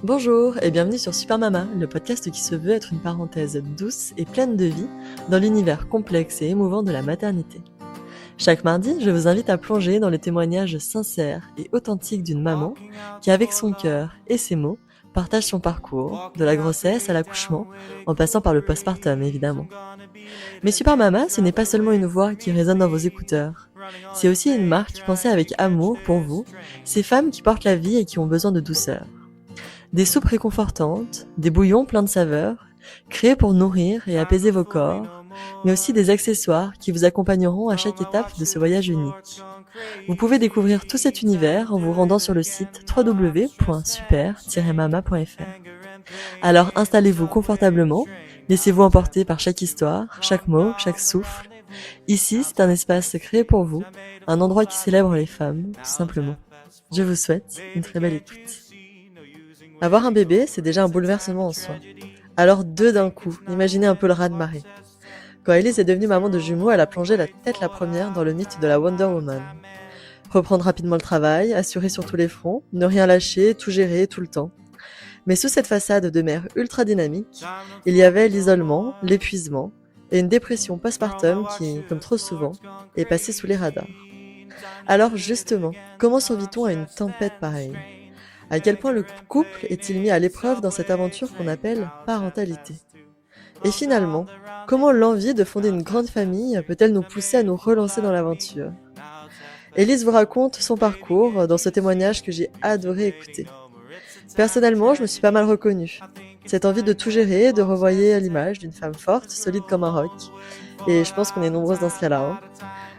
Bonjour et bienvenue sur Super Mama, le podcast qui se veut être une parenthèse douce et pleine de vie dans l'univers complexe et émouvant de la maternité. Chaque mardi, je vous invite à plonger dans les témoignages sincères et authentiques d'une maman qui, avec son cœur et ses mots, partage son parcours, de la grossesse à l'accouchement, en passant par le postpartum évidemment. Mais Super Mama, ce n'est pas seulement une voix qui résonne dans vos écouteurs. C'est aussi une marque pensée avec amour pour vous, ces femmes qui portent la vie et qui ont besoin de douceur. Des soupes réconfortantes, des bouillons pleins de saveurs, créés pour nourrir et apaiser vos corps, mais aussi des accessoires qui vous accompagneront à chaque étape de ce voyage unique. Vous pouvez découvrir tout cet univers en vous rendant sur le site www.super-mama.fr. Alors installez-vous confortablement, laissez-vous emporter par chaque histoire, chaque mot, chaque souffle. Ici, c'est un espace créé pour vous, un endroit qui célèbre les femmes, tout simplement. Je vous souhaite une très belle écoute. Avoir un bébé, c'est déjà un bouleversement en soi. Alors deux d'un coup, imaginez un peu le raz-de-marée. Quand Elise est devenue maman de jumeaux, elle a plongé la tête la première dans le mythe de la Wonder Woman. Reprendre rapidement le travail, assurer sur tous les fronts, ne rien lâcher, tout gérer, tout le temps. Mais sous cette façade de mère ultra dynamique, il y avait l'isolement, l'épuisement et une dépression postpartum qui, comme trop souvent, est passée sous les radars. Alors justement, comment survit-on à une tempête pareille ? À quel point le couple est-il mis à l'épreuve dans cette aventure qu'on appelle parentalité ? Et finalement, comment l'envie de fonder une grande famille peut-elle nous pousser à nous relancer dans l'aventure ? Elise vous raconte son parcours dans ce témoignage que j'ai adoré écouter. Personnellement, je me suis pas mal reconnue. Cette envie de tout gérer, de revoyer l'image d'une femme forte, solide comme un roc. Et je pense qu'on est nombreuses dans ce cas-là. Hein.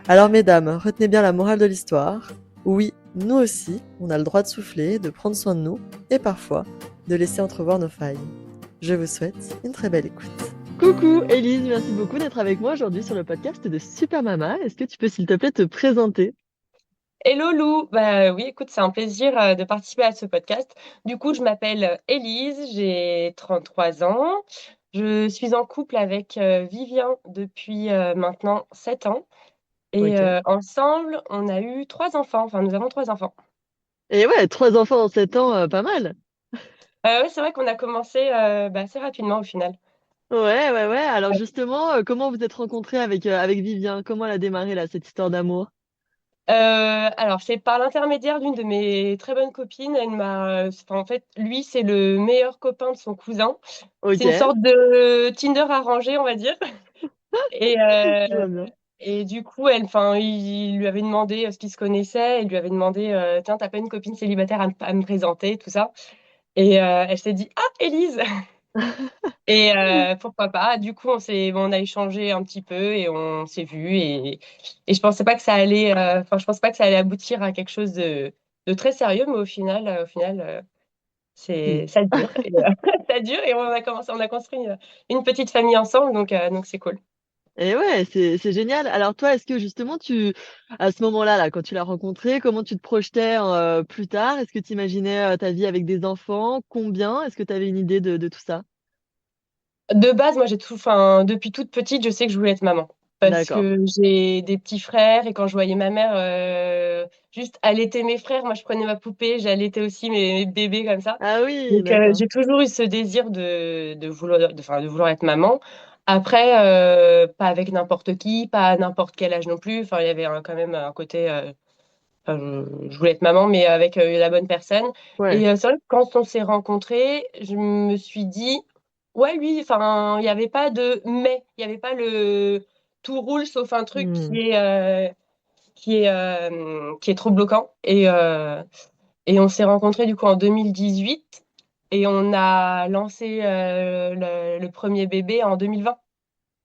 Alors mesdames, retenez bien la morale de l'histoire. Oui, nous aussi, on a le droit de souffler, de prendre soin de nous, et parfois, de laisser entrevoir nos failles. Je vous souhaite une très belle écoute. Coucou Elise, merci beaucoup d'être avec moi aujourd'hui sur le podcast de Super Mama. Est-ce que tu peux s'il te plaît te présenter ? Hello Lou, bah oui, écoute, c'est un plaisir de participer à ce podcast. Du coup, je m'appelle Élise, j'ai 33 ans. Je suis en couple avec Vivien depuis maintenant 7 ans. Et Ok. ensemble, on a eu 3 enfants. Enfin, nous avons 3 enfants. Et ouais, 3 enfants en 7 ans, pas mal. Ouais, c'est vrai qu'on a commencé assez rapidement au final. Ouais. Alors justement, comment vous êtes rencontrés avec Vivien ? Comment elle a démarré là, cette histoire d'amour ? Alors, c'est par l'intermédiaire d'une de mes très bonnes copines. Elle m'a, enfin, en fait, lui, c'est le meilleur copain de son cousin. C'est Ok, une sorte de Tinder arrangé, on va dire. Et, je vois bien. et du coup, il lui avait demandé ce qu'ils se connaissaient. Il lui avait demandé, tiens, t'as pas une copine célibataire à me présenter, tout ça. Et elle s'est dit, ah, Élise! Et pourquoi pas? Du coup, on a échangé un petit peu et on s'est vu. Et je pensais pas que ça allait, je pensais pas que ça allait aboutir à quelque chose de très sérieux, mais au final, Si. ça dure. Et, ça dure et on a construit une petite famille ensemble, donc c'est cool. Et ouais, c'est génial. Alors toi, est-ce que justement à ce moment-là, là, quand tu l'as rencontré, comment tu te projetais plus tard? Est-ce que tu imaginais ta vie avec des enfants? Combien? Est-ce que tu avais une idée de tout ça? De base, moi, depuis toute petite, je sais que je voulais être maman. Parce D'accord. que j'ai des petits frères et quand je voyais ma mère juste allaiter mes frères, moi, je prenais ma poupée, j'allaitais aussi mes bébés comme ça. Ah oui, Donc, d'accord. j'ai toujours eu ce désir de vouloir être maman. Après, pas avec n'importe qui, pas à n'importe quel âge non plus. Enfin, il y avait quand même un côté, je voulais être maman, mais avec la bonne personne. Ouais. Et c'est vrai que quand on s'est rencontrés, je me suis dit, ouais, lui, enfin, il n'y avait pas de mais, il n'y avait pas le tout roule sauf un truc Hmm. qui est trop bloquant. Et on s'est rencontrés du coup en 2018 et on a lancé le premier bébé en 2020,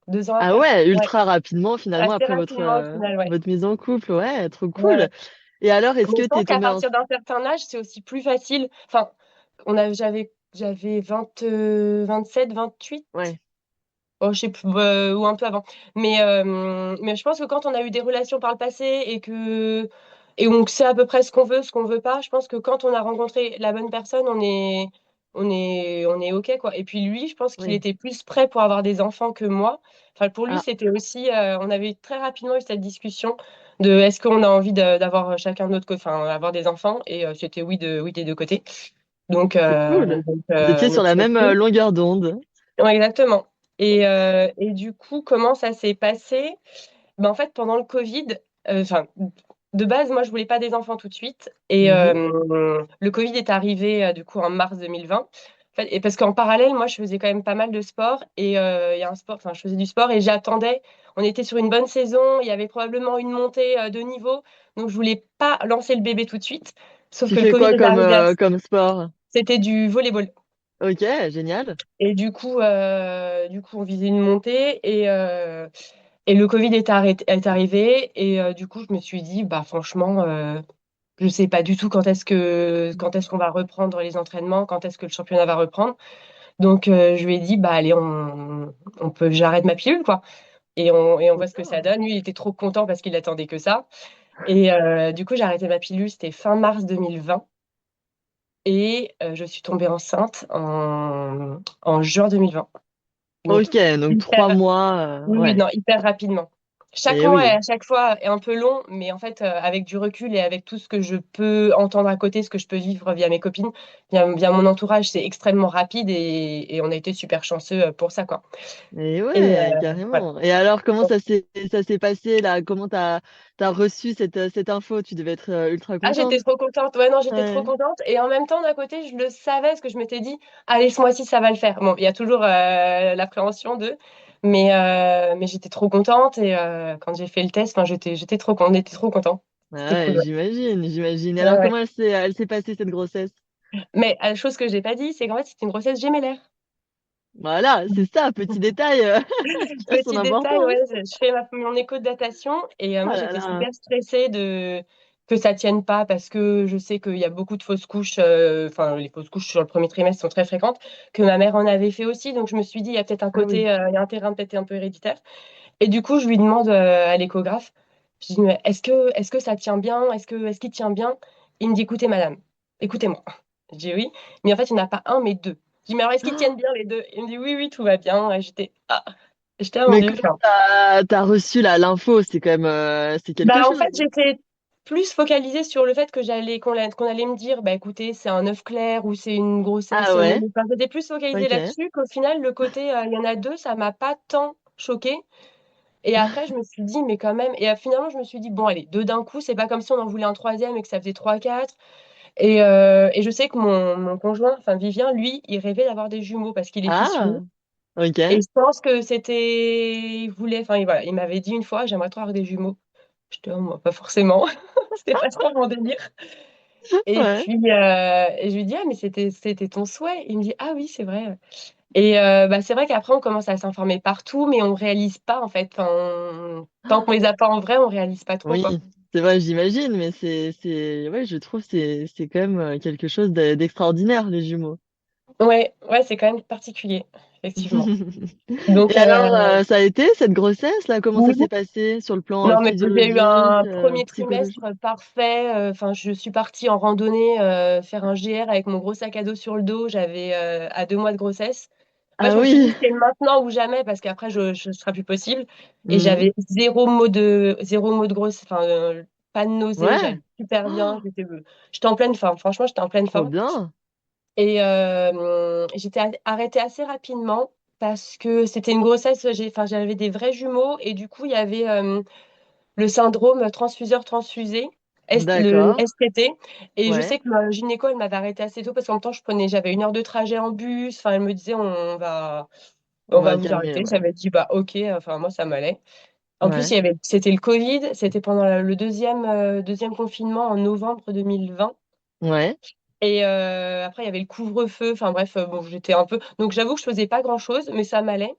2 ans Ah après. ouais, Ouais, ultra rapidement finalement assez après rapidement au final, ouais. votre mise en couple. Ouais, trop Ouais, cool. ouais. Et alors, est-ce Mais que je t'es pense qu'à tombée en... partir d'un certain âge, c'est aussi plus facile. Enfin, j'avais 27, 28. Ouais. Oh, je sais plus, ou un peu avant. Mais je pense que quand on a eu des relations par le passé et on sait à peu près ce qu'on veut, ce qu'on veut pas, je pense que quand on a rencontré la bonne personne, on est OK, quoi. Et puis lui, je pense qu'il Oui. était plus prêt pour avoir des enfants que moi. Enfin, pour lui, Ah, c'était aussi, on avait très rapidement eu cette discussion de est-ce qu'on a envie d'avoir chacun de notre, enfin, avoir des enfants, et c'était oui des deux côtés. Donc, C'est cool. Vous étiez sur donc la c'était même cool. longueur d'onde. Ouais, exactement. Et du coup, comment ça s'est passé? Ben, en fait, pendant le Covid, enfin, de base, moi, je voulais pas des enfants tout de suite. Et Mhm. le Covid est arrivé, du coup, en mars 2020. En fait, et parce qu'en parallèle, moi, je faisais quand même pas mal de sport. Et il y a un sport, enfin, je faisais du sport et j'attendais. On était sur une bonne saison. Il y avait probablement une montée de niveau. Donc, je voulais pas lancer le bébé tout de suite. Sauf Tu que le fais Covid quoi est arrivé. comme sport? C'était du volleyball. Ok, génial. Et du coup, on visait une montée et le Covid est arrivé. Et du coup, je me suis dit, bah, franchement, je sais pas du tout quand est-ce qu'on va reprendre les entraînements, quand est-ce que le championnat va reprendre. Donc, je lui ai dit, bah, allez, j'arrête ma pilule, quoi. Et on Trop voit ce que ça bien. donne. Lui, il était trop content parce qu'il attendait que ça. Et du coup, j'ai arrêté ma pilule, c'était fin mars 2020. Et je suis tombée enceinte en juin 2020. Donc, Ok, donc trois hyper, mois, oui, oui, ouais. non, hyper rapidement. Chaque Et mois, oui. à chaque fois, est un peu long, mais en fait, avec du recul et avec tout ce que je peux entendre à côté, ce que je peux vivre via mes copines, via mon entourage, c'est extrêmement rapide et on a été super chanceux pour ça, quoi. Et Et ouais, voilà. carrément. Et alors, comment ça s'est passé là? Comment t'as reçu cette info? Tu devais être ultra Ah, j'étais contente. trop contente. Ouais, non, j'étais trop Ouais. contente. Et en même temps, d'un côté, je le savais, parce que je m'étais dit, allez, ce mois-ci, ça va le faire. Bon, il y a toujours l'appréhension de, mais j'étais trop contente. Et quand j'ai fait le test, enfin, j'étais trop contente. On était trop contents. C'était Ouais, cool. Ouais. j'imagine, j'imagine. Et Ouais, alors, ouais. comment elle s'est passée cette grossesse? Mais la chose que j'ai pas dit, c'est qu'en fait, c'était une grossesse gémellaire. Voilà, c'est ça, petit détail qui a son Petit détail, ouais, importance. je fais mon écho de datation et Oh moi là j'étais là. super stressée de que ça tienne pas parce que je sais qu'il y a beaucoup de fausses couches, enfin les fausses couches sur le premier trimestre sont très fréquentes, que ma mère en avait fait aussi, donc je me suis dit il y a peut-être un Ah oui. côté, il y a un terrain peut-être un peu héréditaire. Et du coup je lui demande à l'échographe, je dis mais est-ce que ça tient bien, est-ce qu'il tient bien? Il me dit écoutez madame, écoutez-moi. Je dis oui, mais en fait il n'y en a pas un mais deux. Je dis mais alors est-ce qu'ils tiennent bien les deux? Il me dit oui oui tout va bien. Et j'étais ah mon Mais Dieu. comment t'as reçu l'info? C'est quand même c'est quelque Bah, en chose. fait, j'étais plus focalisée sur le fait que qu'on allait me dire, bah écoutez, c'est un œuf clair ou c'est une grossesse Ah ouais, enfin, j'étais plus focalisée ok. là-dessus qu'au final, le côté, il y en a deux, ça m'a pas tant choquée. Et après, je me suis dit, mais quand même, et finalement, je me suis dit, bon, allez, deux d'un coup, c'est pas comme si on en voulait un troisième et que ça faisait trois, quatre. Et je sais que mon conjoint, enfin Vivien, lui, il rêvait d'avoir des jumeaux parce qu'il est fils Ah, unique. Et ok. je pense que il voulait, enfin, voilà, il m'avait dit une fois, j'aimerais trop avoir des jumeaux. J'étais, oh, moi, pas forcément. C'était pas trop mon délire. Ouais. Et je lui dis, ah, mais c'était ton souhait. Il me dit, ah oui, c'est vrai. Bah, c'est vrai qu'après, on commence à s'informer partout, mais on réalise pas, en fait. Enfin, tant qu'on les a pas en vrai, on réalise pas trop, Oui, quoi. c'est vrai, j'imagine, mais ouais, je trouve que c'est quand même quelque chose d'extraordinaire, les jumeaux. Ouais, ouais, c'est quand même particulier, effectivement. Donc, Et alors, ça a été cette grossesse là? Comment ça oui. s'est passé sur le plan Non, mais j'ai eu physiologique, un premier trimestre psychologique? parfait. Enfin, je suis partie en randonnée faire un GR avec mon gros sac à dos sur le dos. J'avais à 2 mois de grossesse. En fait, Ah je me suis dit oui. c'est maintenant ou jamais parce qu'après ce sera plus possible. Et Mhm. j'avais zéro mot de grosse, enfin pas de nausée. Ouais, J'allais super bien. J'étais en pleine forme. Franchement, j'étais en pleine trop forme. bien. Et j'étais arrêtée assez rapidement parce que c'était une grossesse. Enfin, j'avais des vrais jumeaux et du coup, il y avait le syndrome transfuseur-transfusé, le D'accord. STT. Et je Ouais, sais que ma gynéco, elle m'avait arrêté assez tôt parce qu'en même temps, j'avais 1 heure de trajet en bus. Enfin, elle me disait, on on va va vous calmer, arrêter. ouais. J'avais dit, bah, ok. Enfin, moi, ça m'allait. En plus, Ouais, c'était le Covid. C'était pendant le deuxième confinement en novembre 2020. ouais. Et après, il y avait le couvre-feu. Enfin, bref, bon, j'étais un peu. Donc, j'avoue que je faisais pas grand-chose, mais ça m'allait.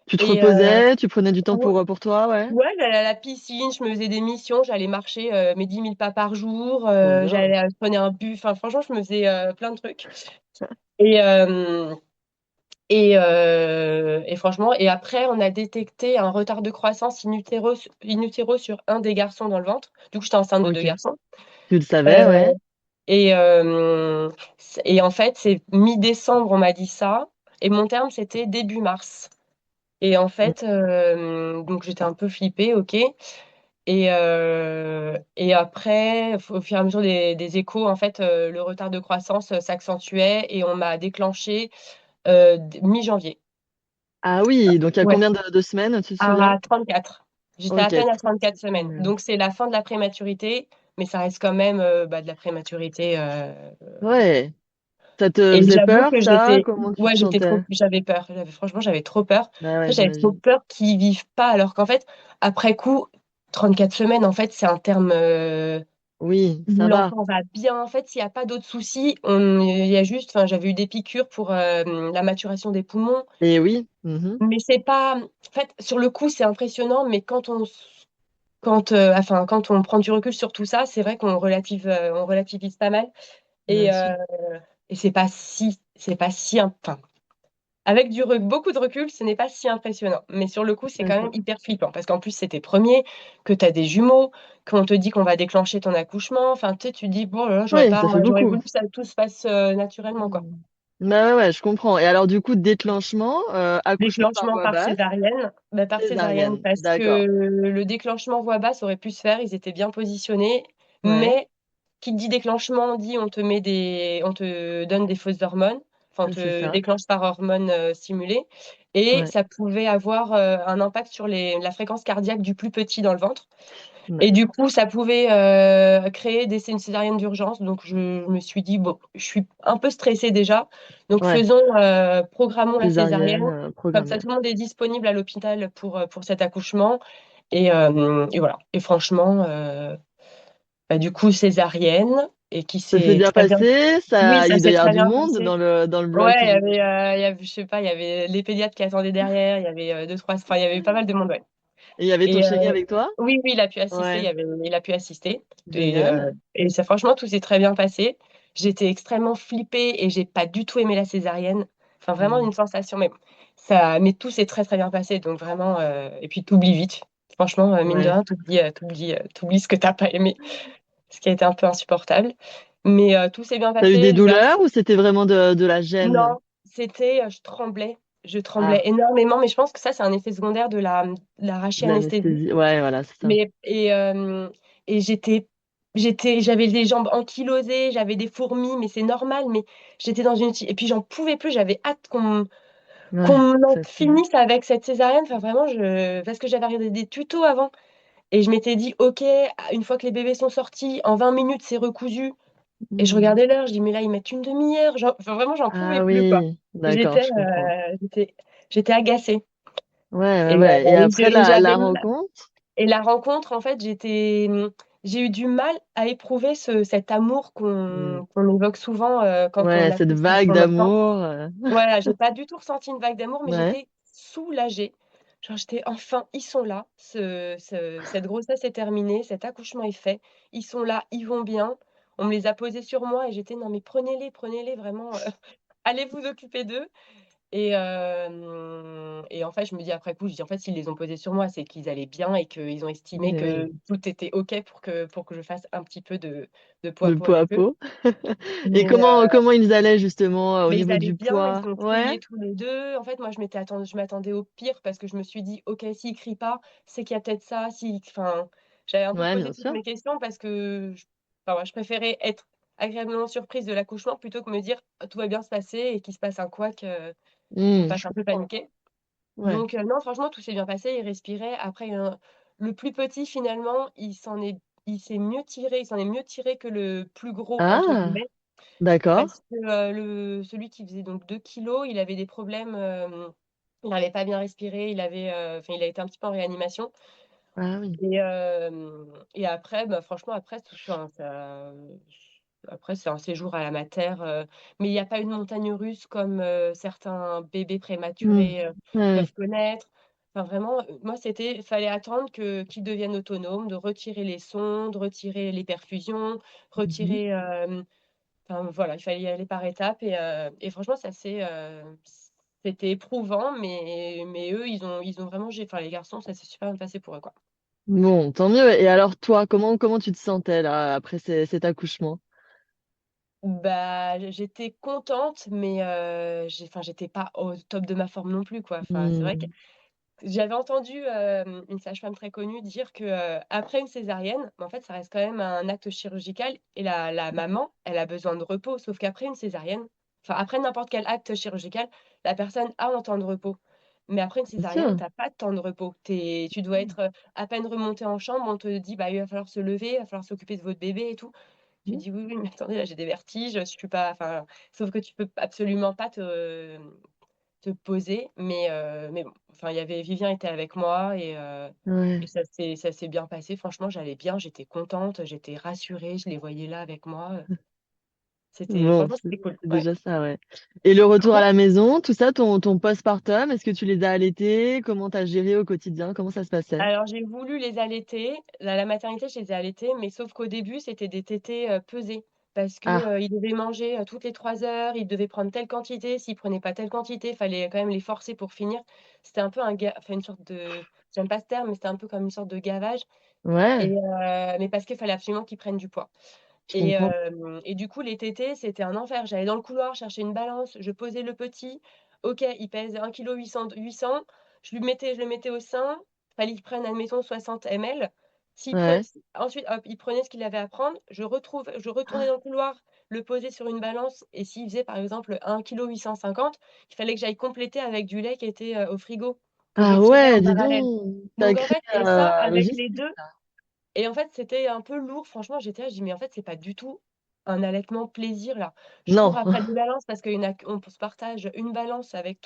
Tu te Et reposais, tu prenais du temps pour toi, ouais. ouais, j'allais à la piscine, je me faisais des missions, j'allais marcher mes 10 000 pas par jour, Trop bien. je prenais un bus, enfin franchement, je me faisais plein de trucs. Et, euh, et franchement, et après, on a détecté un retard de croissance in utero sur un des garçons dans le ventre. Du coup, j'étais enceinte de deux Ok. garçons. Tu le savais, Euh, ouais. et en fait, c'est mi-décembre, on m'a dit ça. Et mon terme, c'était début mars. Et en fait, donc j'étais un peu flippée, ok. Et après, au fur et à mesure des échos, en fait, le retard de croissance s'accentuait et on m'a déclenché mi-janvier. Ah oui, donc il y a Ouais, combien de semaines, tu te souviens? à 34. J'étais à Ok, peine à 34 34 semaines. semaines. Donc c'est la fin de la prématurité, mais ça reste quand même de la prématurité. Ouais. Ça te Et faisait j'avoue peur, que ça? j'étais, Comment tu ouais, te sentais? j'avais peur. Franchement, j'avais trop peur. Bah En ouais, fait, j'avais trop j'imagine. peur qu'ils vivent pas, alors qu'en fait, après coup, 34 semaines, en fait, c'est un terme Oui, où ça va. l'enfant va bien. En fait, s'il n'y a pas d'autres soucis, il y a juste, enfin, j'avais eu des piqûres pour la maturation des poumons, Et oui. Mhm. mais c'est pas, en fait, sur le coup, c'est impressionnant, mais quand on prend du recul sur tout ça, c'est vrai on relativise pas mal. Bien Et, sûr. et c'est pas si, enfin, avec beaucoup de recul, ce n'est pas si impressionnant. Mais sur le coup, c'est quand même D'accord. hyper flippant. Parce qu'en plus, c'est tes premiers, que tu as des jumeaux, qu'on te dit qu'on va déclencher ton accouchement. Enfin, tu sais, tu te dis, bon, là, Oui, ça fait j'aurais beaucoup. voulu que ça tout se passe naturellement, quoi. Hmm. Bah ouais, ouais, je comprends. Et alors, du coup, déclenchement, accouchement par Déclenchement voie par basse, césarienne. Bah, par césarienne, césarienne. parce D'accord. que le déclenchement voix basse aurait pu se faire, ils étaient bien positionnés. Ouais, Mais qui dit déclenchement dit on te donne des fausses hormones, enfin on c'est te ça. déclenche par hormones stimulées, et Ouais. ça pouvait avoir un impact sur la fréquence cardiaque du plus petit dans le ventre. Et du D'accord. coup, ça pouvait créer une césarienne d'urgence. Donc, je me suis dit, bon, je suis un peu stressée déjà. Donc, Ouais, programmons la césarienne. césarienne, Comme ça, programmée. tout le monde est disponible à l'hôpital pour cet accouchement. Et voilà. Et franchement, bah, du coup, césarienne, et qui Ça s'est s'est bien très bien. passé, Oui, ça, ça il doit s'est y avoir très du bien monde passé. dans le Ouais, bloc, j'imagine. je sais pas, il y avait les pédiatres qui attendaient derrière, il y avait deux, trois, enfin, il y avait pas mal de monde, ouais. Et il y avait ton Et chéri avec toi? oui, oui, il a pu assister, Ouais, il a pu assister. génial. Et ça, franchement, tout s'est très bien passé. J'étais extrêmement flippée et j'ai pas du tout aimé la césarienne. Enfin, vraiment Hmm. une sensation, mais tout s'est très très bien passé. Donc vraiment, et puis t'oublies vite. Franchement, mine de Ouais. rien, t'oublies ce que t'as pas aimé, ce qui a été un peu insupportable. Mais tout s'est bien T'as eu des passé. douleurs ou c'était vraiment de la gêne? Non, c'était, je tremblais Ah, énormément, mais je pense que ça, c'est un effet secondaire de de l'arraché anesthésie. l'anesthésie. Ouais, voilà, c'est ça. Mais, et j'avais les jambes ankylosées, j'avais des fourmis, mais c'est normal, mais j'étais et puis j'en pouvais plus, j'avais hâte Ouais, qu'on en ça c'est. finisse avec cette césarienne, enfin vraiment, parce que j'avais regardé des tutos avant, et je m'étais dit, ok, une fois que les bébés sont sortis, en 20 minutes, c'est recousu. Et je Hmm. regardais l'heure, je dis, mais là, ils mettent une demi-heure. Enfin, vraiment, j'en pouvais Ah plus, quoi. oui, d'accord, J'étais je comprends. euh, j'étais, j'étais agacée. Ouais, ouais, Et, ouais. Et après j'avais la rencontre? et la rencontre, en fait, j'ai eu du mal à éprouver cet amour Hmm. qu'on évoque souvent quand on Ouais, cette accouche vague son enfant. d'amour. Voilà, j'ai pas du tout ressenti une vague d'amour, mais Ouais. j'étais soulagée. Genre, j'étais enfin, ils sont là. Cette grossesse est terminée, cet accouchement est fait. Ils sont là, ils vont bien. On me les a posés sur moi et j'étais, non, mais prenez-les vraiment. Allez vous occuper d'eux. Et en fait, je me dis après coup, je dis en fait, s'ils les ont posés sur moi, c'est qu'ils allaient bien et qu'ils ont estimé Mais que oui, tout était OK pour que je fasse un petit peu de peau à de peau peau à avec eux. peau. Et Mais, comment ils allaient justement au mais ils niveau allaient du bien, ils poids? sont Ouais, criés tous les deux. En fait, moi, je m'attendais au pire parce que je me suis dit, OK, s'ils crient pas, c'est qu'il y a peut-être ça. Enfin, j'avais un peu ouais, posé bien toutes sûr. mes questions parce que enfin, ouais, je préférais être agréablement surprise de l'accouchement plutôt que me dire, tout va bien se passer et qu'il se passe un couac qui me Hmm, fasse je un peu comprends. paniquer. Ouais. Donc non, franchement, tout s'est bien passé, il respirait. Après, le plus petit, finalement, il s'en est mieux tiré que le plus gros, entre Ah, guillemets, d'accord. parce que celui qui faisait donc 2 kilos, il avait des problèmes, il n'avait pas bien respiré, enfin, il a été un petit peu en réanimation. Ah oui. Et après, bah, franchement, enfin, après, c'est un séjour à la mater, mais il n'y a pas une montagne russe comme certains bébés Hmm. prématurés Ouais. peuvent connaître. Enfin, vraiment, moi, fallait attendre qu'ils deviennent autonomes, de retirer les sondes, retirer les perfusions, Mhm. retirer. Enfin, voilà, il fallait y aller par étapes. Et franchement, c'était éprouvant, mais eux, ils ont vraiment. Enfin, les garçons, ça s'est super bien passé pour eux, quoi. Bon, tant mieux. Et alors toi, comment tu te sentais là après cet accouchement? Bah, j'étais contente, mais enfin, j'étais pas au top de ma forme non plus, quoi. Enfin, c'est vrai que Hmm. J'avais entendu, une sage-femme très connue dire que, après une césarienne, en fait, ça reste quand même un acte chirurgical et la maman, elle a besoin de repos. Sauf qu'après une césarienne, enfin, après n'importe quel acte chirurgical, la personne a un temps de repos. Mais après une Bien césarienne, sûr. tu as pas de temps de repos. Tu dois être, à peine remonté en chambre, on te dit: «Bah, il va falloir se lever, il va falloir s'occuper de votre bébé et tout». Tu Mmh. dis: «Oui, oui, mais attendez, là, j'ai des vertiges, je suis pas» enfin, sauf que tu peux absolument pas te poser, mais bon, enfin, il y avait Vivien était avec moi et Ouais. ça s'est bien passé. Franchement, j'allais bien, j'étais contente, j'étais rassurée, je les voyais là avec moi, c'était Bon, franchement, c'est c'était cool, c'est ouais. déjà ça, ouais. Et le retour à la maison, tout ça, ton postpartum, est-ce que tu les as allaités? Comment tu as géré au quotidien? Comment ça se passait? Alors j'ai voulu les allaiter, à la maternité, je les ai allaités, mais sauf qu'au début, c'était des tétés, pesés parce que, Ah, ils devaient manger, toutes les 3 heures, ils devaient prendre telle quantité, s'ils prenaient pas telle quantité, fallait quand même les forcer pour finir. C'était un peu un ga enfin une sorte de j'aime pas ce terme, mais c'était un peu comme une sorte de gavage. ouais, Mais parce qu'il fallait absolument qu'ils prennent du poids je comprends. et du coup, les tétés, c'était un enfer. J'allais dans le couloir chercher une balance, je posais le petit. OK, il pèse 1 kg 800. Je le mettais au sein, fallait qu'il prenne, admettons, 60 ml. Ouais. Ensuite, hop, il prenait ce qu'il avait à prendre. Je retournais dans le couloir, le poser sur une balance et s'il faisait, par exemple, 1 kg 850, il fallait que j'aille compléter avec du lait qui était, au frigo, que je Ah tirais en ouais, dis parallèle. donc, Donc en sacrée, fait et ça, avec les logistique 2 ça. et en fait, c'était un peu lourd. Franchement, j'étais là, je dis: «Mais en fait, c'est pas du tout un allaitement plaisir, là». Je Non. cours après des balances parce qu'il y en a on se partage une balance avec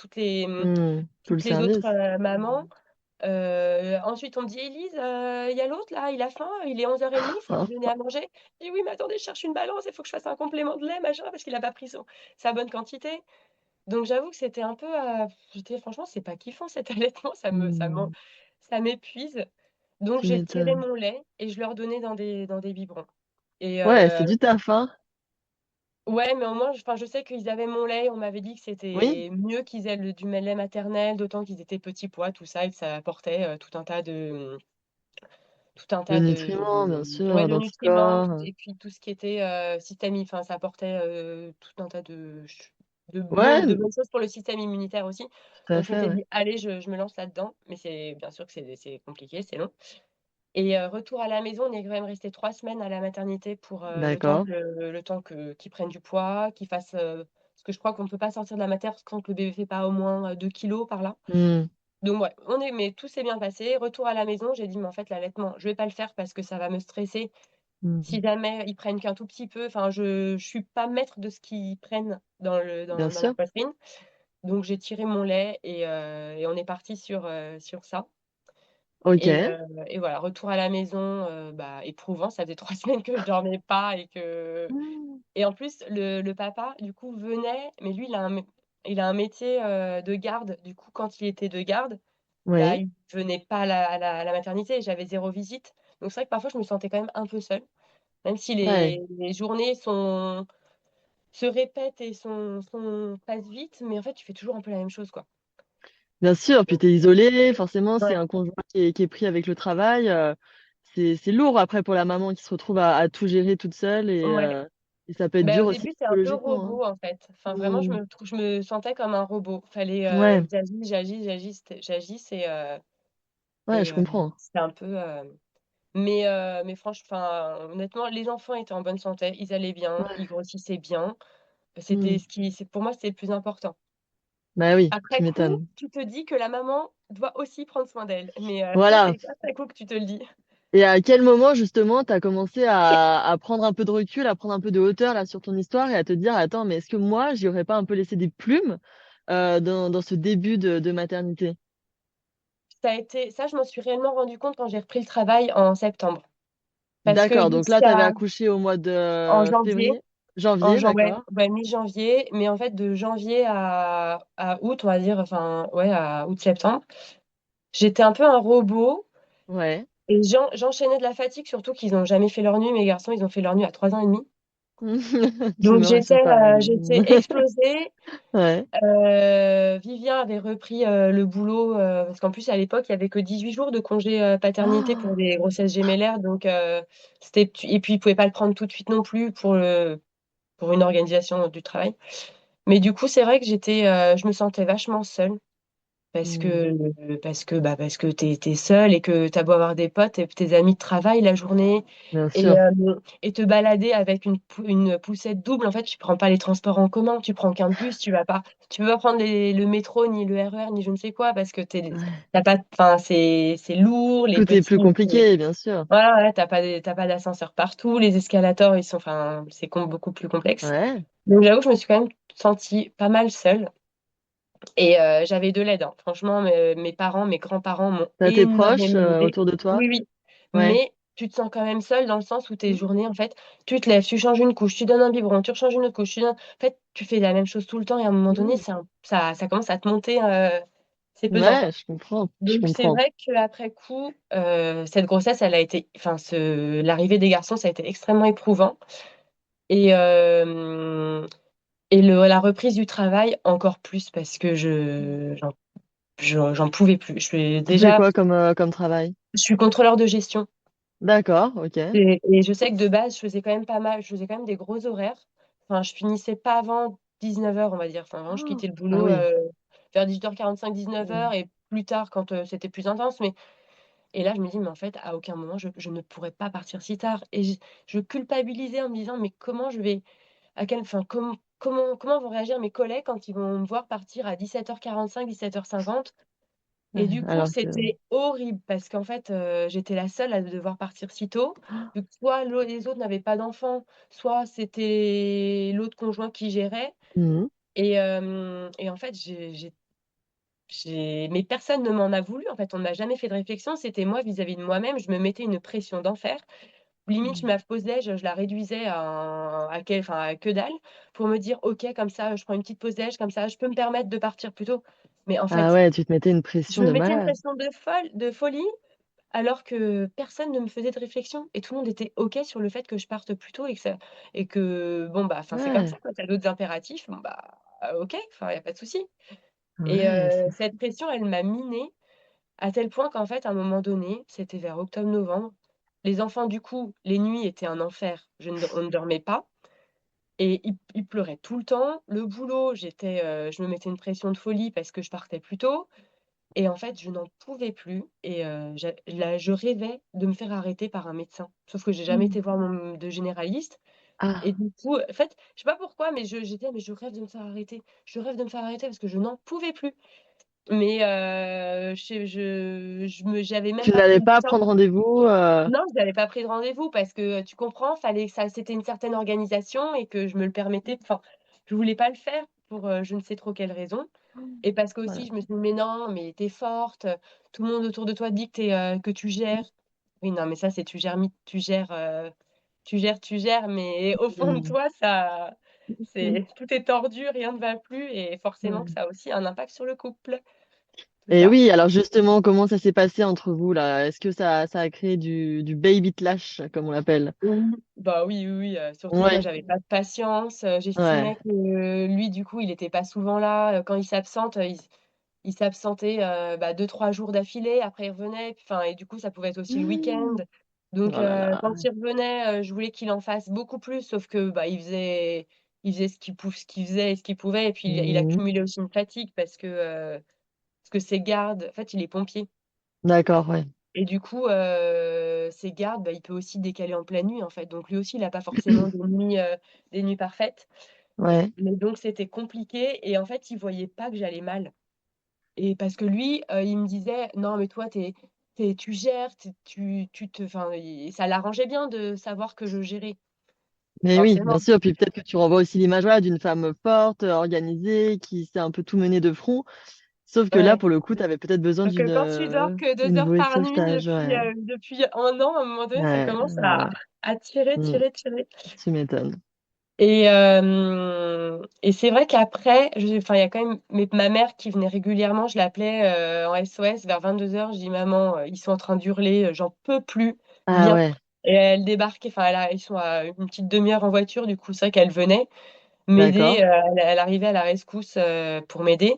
Tout le toutes les autres, service. mamans. Ensuite, on me dit: «Élise, il y a l'autre là, il a faim, il est 11:30, il faut lui donner à manger». Je dis: «Oui, mais attendez, je cherche une balance, il faut que je fasse un complément de lait, machin», parce qu'il a pas pris sa bonne quantité. Donc j'avoue que c'était un peu, j'étais franchement, c'est pas kiffant cet allaitement, Mmh, ça m'épuise. Donc tu j'ai tiré m'étonnes. mon lait et je leur donnais dans des biberons et Ouais, c'est du taf, hein? ouais, mais au moins, enfin, je sais qu'ils avaient mon lait, on m'avait dit que Oui, c'était mieux qu'ils aient du lait maternel, d'autant qu'ils étaient petits pois, tout ça et que ça apportait, tout un de tas nutriments, bien ouais, sûr, de nutriments d'anticorps. et puis tout ce qui était, système enfin, ça apportait, tout un tas Ouais, de bonnes choses pour le système immunitaire aussi. tout à Donc je fait, m'étais ouais. dit: «Allez, je me lance là-dedans», mais c'est bien sûr que c'est compliqué, c'est long et retour à la maison, on est quand même resté 3 semaines à la maternité pour, D'accord. le temps qu'ils prennent du poids, qu'ils fassent, parce que je crois qu'on ne peut pas sortir de la mater tant que le bébé fait pas au moins, 2 kilogrammes par là. Mmh, Donc ouais, mais tout s'est bien passé. Retour à la maison, j'ai dit: «Mais en fait, l'allaitement, je vais pas le faire parce que ça va me stresser. Si mmh. jamais ils prennent qu'un tout petit peu, enfin, je suis pas maître de ce qu'ils prennent Bien dans leur sûr. poitrine». Donc j'ai tiré mon lait et on est parti sur ça OK. et voilà, retour à la maison, bah, éprouvant. Ça faisait 3 semaines que je dormais pas Mmh. et en plus le papa, du coup, venait, mais lui, il a un métier, de garde. Du coup, quand il était de garde, bah, Oui, il venait pas à la maternité, j'avais 0 visite. Donc c'est vrai que parfois je me sentais quand même un peu seule, même si ouais, les journées se répètent et passent vite, mais en fait, tu fais toujours un peu la même chose, quoi. bien sûr, puis tu es isolée, forcément, s'il y Ouais, a un conjoint qui est pris avec le travail, c'est lourd après pour la maman qui se retrouve à tout gérer toute seule ouais. et ça peut être Bah, dur au aussi début, c'est un peu psychologiquement, hein. robot, en fait. Enfin, vraiment, Mmh. je me sentais comme un robot. Fallait, Ouais, que j'agisse ouais, je comprends. c'était un peu, mais enfin, honnêtement, les enfants étaient en bonne santé, ils allaient bien, ils Ouais. grossissaient bien. Mmh. C'est pour moi, c'était le plus important. Bah oui, tu Après coup, m'étonnes. tu te dis que la maman doit aussi prendre soin d'elle, mais ça, Voilà. c'est après coup que tu te le dis. Et à quel moment justement tu as commencé à prendre un peu de recul, à prendre un peu de hauteur là sur ton histoire et à te dire: «Attends, mais est-ce que moi, j'y aurais pas un peu laissé des plumes, dans ce début de maternité?» Ça, je m'en suis réellement rendu compte quand j'ai repris le travail en septembre. Parce que D'accord, donc là, tu avais jusqu'à accouché au mois en de janvier février? Janvier, ouais, d'accord. ouais, mi-janvier, mais en fait, de janvier à août, on va dire, enfin, ouais, à août-septembre, j'étais un peu un robot Ouais. et j'enchaînais de la fatigue, surtout qu'ils ont jamais fait leur nuit. Mes garçons, ils ont fait leur nuit à 3 ans et demi. Tu Donc me rassures pas alors. j'étais explosée. Ouais. Vivien avait repris, le boulot, parce qu'en plus, à l'époque, il y avait que 18 jours de congé, paternité pour Ah! les grossesses gémellaires, donc c'était et puis il pouvait pas le prendre tout de suite non plus pour une organisation du travail. Mais du coup, c'est vrai que je me sentais vachement seule Mm. Parce que t'es seule et que t'as beau avoir des potes et tes amis de travail la journée Bien et, sûr. et te balader avec une poussette double, en fait, tu prends pas les transports en commun, tu prends qu'un bus, tu peux pas prendre le métro, ni le RER, ni je ne sais quoi, parce que Ouais. t'as pas, enfin, c'est lourd, les Tout est plus petits, compliqué, bien sûr. voilà, ouais, t'as pas d'ascenseur partout, les escalators, enfin, c'est beaucoup plus complexe. Ouais. Donc j'avoue, je me suis quand même sentie pas mal seule. Et j'avais de l'aide, hein. Franchement, mes parents, mes grands-parents m'ont T'as tes proches énormément aidé. autour de toi? Oui, oui. Ouais. Mais tu te sens quand même seule dans le sens où tes Mm. journées, en fait, tu te lèves, tu changes une couche, tu donnes un biberon, tu rechanges une autre couche. En fait, tu fais la même chose tout le temps et à un moment donné, Mm. ça commence à te monter. C'est pesant. Ouais, je comprends. Je Donc c'est comprends. vrai qu'après coup, cette grossesse, elle a été, enfin, l'arrivée des garçons, ça a été extrêmement éprouvant. Et, la reprise du travail, encore plus parce que j'en pouvais plus. Tu fais quoi comme travail? Je suis contrôleur de gestion D'accord, ok. et je sais que de base, je faisais quand même pas mal, je faisais quand même des gros horaires. Enfin, je finissais pas avant 19h, on va dire. Enfin, vraiment, je Oh, quittais le ah boulot oui. vers 18h45, 19h Mm. et plus tard quand c'était plus intense. Et là, je me dis, mais en fait, à aucun moment, je ne pourrais pas partir si tard. Et je culpabilisais en me disant, mais comment je vais, enfin, comment vont réagir mes collègues quand ils vont me voir partir à 17h45, 17h50. Et Ouais, du coup, alors que... c'était horrible parce qu'en fait, j'étais la seule à devoir partir si tôt. Donc soit les autres n'avaient pas d'enfants, soit c'était l'autre conjoint qui gérait Mhm. et en fait, mais personne ne m'en a voulu. En fait, on ne m'a jamais fait de réflexion. C'était moi vis-à-vis de moi-même. Je me mettais une pression d'enfer. Limite, ma pause déj, je la réduisais enfin, à que dalle pour me dire: «OK, comme ça, je prends une petite pause déj, comme ça, je peux me permettre de partir plus tôt». Mais en Ah fait, ouais, tu te mettais une je pression me de mettais une malade. pression de folie alors que personne ne me faisait de réflexion et tout le monde était OK sur le fait que je parte plus tôt et que bon, bah, enfin, c'est comme Ouais, ça, quoi. Tu as d'autres impératifs, bon, bah, OK, enfin, il y a pas de souci et ouais, c'est cette pression, elle m'a minée à tel point qu'en fait, à un moment donné, c'était vers octobre-novembre, les enfants, du coup, les nuits étaient un enfer. On ne dormait pas et ils pleuraient tout le temps. Le boulot, je me mettais une pression de folie parce que je partais plus tôt et en fait, je n'en pouvais plus et je rêvais de me faire arrêter par un médecin. Sauf que j'ai jamais Mm. été voir mon de généraliste et Ah, du coup, en fait, je sais pas pourquoi, mais j'étais: «Mais je rêve de me faire arrêter. Je rêve de me faire arrêter» parce que je n'en pouvais plus. Mais j'avais même tu pas pris n'allais le pas temps. prendre rendez-vous Non, je n'avais pas pris de rendez-vous parce que, tu comprends, fallait ça c'était une certaine organisation et que je me le permettais enfin, je voulais pas le faire pour, je ne sais trop quelle raison et parce voilà. qu'aussi je me suis dit: «Mais non, mais tu es forte, tout le monde autour de toi dit que tu gères». Oui, non, mais ça c'est tu gères, mais au fond de Mm. toi tout est tordu, rien ne va plus et forcément que Ouais. ça a aussi un impact sur le couple, tout Et ça. oui, alors justement, comment ça s'est passé entre vous là? Est-ce que ça a créé du baby clash, comme on l'appelle? Oui, bah, oui, oui, oui, surtout que moi Ouais, j'avais pas de patience, ouais, j'estimais que lui du coup il était pas souvent là, quand il s'absente, il s'absentait, bah, 2-3 jours d'affilée, après il revenait, enfin et du coup ça pouvait être aussi le week-end. Donc oh là là. quand il revenait, je voulais qu'il en fasse beaucoup plus, sauf que, bah, il faisait ce qu'il faisait et ce qu'il pouvait et puis il Mhm. accumulait aussi une fatigue parce que ses gardes en fait il est pompier. D'accord, ouais. Et du coup, ses gardes, bah, il peut aussi décaler en pleine nuit, en fait. Donc lui aussi, il a pas forcément des nuits parfaites. Ouais. Mais donc c'était compliqué et en fait, il voyait pas que j'allais mal. Et parce que lui, il me disait: «Non, mais toi, tu gères, tu te» enfin, ça l'arrangeait bien de savoir que je gérais, Mais oui, bien forcément. sûr. Puis peut-être que tu renvoies aussi l'image voilà, d'une femme forte, organisée, qui sait un peu tout mener de front. Sauf que là, Ouais. pour le coup, tu avais peut-être besoin Donc quand tu dors que 2 d'une heures bouée de par nuit sauvetage. Ouais, depuis 1 an, à un moment donné, ça ouais, commence ouais, ouais. à tirer, Mm. tirer, tirer. Tu m'étonnes. Et c'est vrai qu'après, enfin, il y a quand même ma mère qui venait régulièrement, je l'appelais, en SOS vers 22h, je dis: «Maman, ils sont en train d'hurler, j'en peux plus, Ah viens». ouais, Et elle débarquait, enfin, ils sont à une petite demi-heure en voiture, du coup, c'est vrai qu'elle venait m'aider, d'accord. elle arrivait à la rescousse, pour m'aider.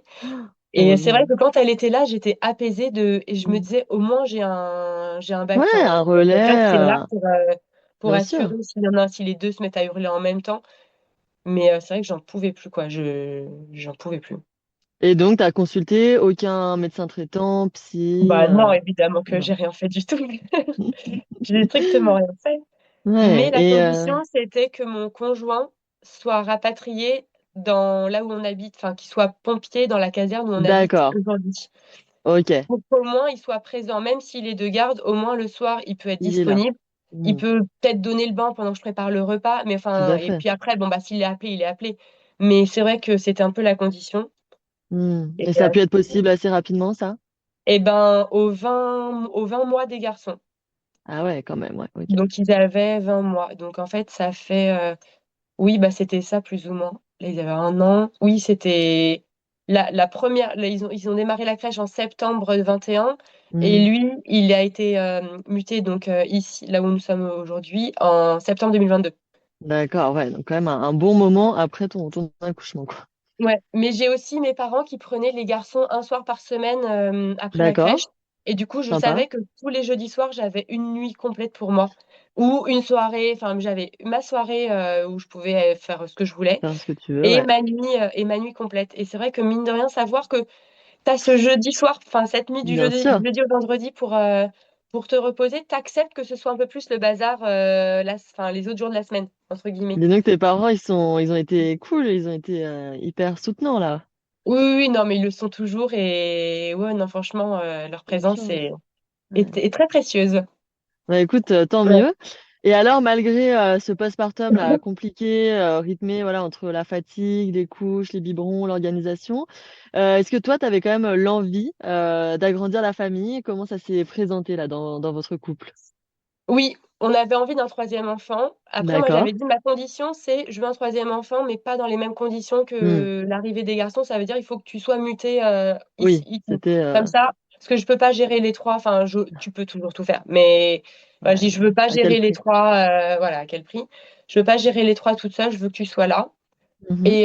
Et c'est vrai Heureusement. que quand elle était là, j'étais apaisée et je me Mm. disais: «Au moins j'ai un Ouais, un quelqu'un relais, qui est là pour bien sûr. assurer si les 2 se mettent à hurler en même temps». Mais c'est vrai que j'en pouvais plus quoi, j'en pouvais plus. Et donc, t'as consulté aucun médecin traitant, psy, Bah non, évidemment que non. j'ai rien fait du tout. J'ai strictement rien fait. Mais Ouais, la condition, c'était que mon conjoint soit rapatrié dans là où on habite, enfin, qu'il soit pompier dans la caserne où on habite d'accord, aujourd'hui. ok, Pour qu'au moins il soit présent, même s'il est de garde, au moins le soir, il peut être il est là. disponible. Il Hmm, peut peut-être donner le bain pendant que je prépare le repas, mais tout enfin, à et fait. puis après, bon, bah, s'il est appelé, il est appelé. Mais c'est vrai que c'était un peu la condition. Hmm. Et, Et ça a pu être possible assez rapidement, ça? et ben, aux 20 mois des garçons. Ah ouais, quand même, ouais, ok. Donc, ils avaient 20 mois. Donc, en fait, ça fait, oui, bah, c'était ça plus ou moins. Là, ils avaient 1 an. Oui, c'était la première. Là, ils ont démarré la crèche en septembre 21. Et Hmm. lui, il a été muté donc ici, là où nous sommes aujourd'hui, en septembre 2022. D'accord, ouais, donc quand même un bon moment après ton accouchement, quoi. Ouais, mais j'ai aussi mes parents qui prenaient les garçons un soir par semaine après la D'accord, crèche. Et du coup, je sympa, savais que tous les jeudis soirs, j'avais une nuit complète pour moi. Ou une soirée, enfin, j'avais ma soirée où je pouvais faire ce que je voulais. faire ce que tu veux, ouais. Et ma nuit complète. Et c'est vrai que mine de rien, savoir que tu as ce jeudi soir, enfin cette nuit Bien du sûr. jeudi au vendredi pour te reposer, t'acceptes que ce soit un peu plus le bazar enfin, les autres jours de la semaine, entre guillemets. Dis donc, tes parents, ils ont été cool, ils ont été hyper soutenants, là. Oui, oui, oui, non, mais ils le sont toujours. Et ouais, non, franchement, leur Bonne présence chance. Ouais. est très précieuse. Bah, écoute, tant Ouais. mieux. Et alors, malgré ce postpartum là, compliqué, rythmé voilà, entre la fatigue, les couches, les biberons, l'organisation, est-ce que toi, tu avais quand même l'envie d'agrandir la famille? Comment ça s'est présenté là dans votre couple? Oui, on avait envie d'un troisième enfant. Après, moi, D'accord. j'avais dit ma condition, c'est je veux un troisième enfant, mais pas dans les mêmes conditions Hmm. que l'arrivée des garçons. Ça veut dire il faut que tu sois muté ici, Oui, ici. c'était Comme ça, parce que je peux pas gérer les trois. Enfin, tu peux toujours tout faire, mais voilà, je ouais, dis je veux pas à quel gérer les prix? trois. Voilà, à quel prix? Je veux pas gérer les trois toute seule. Je veux que tu sois là. Mhm.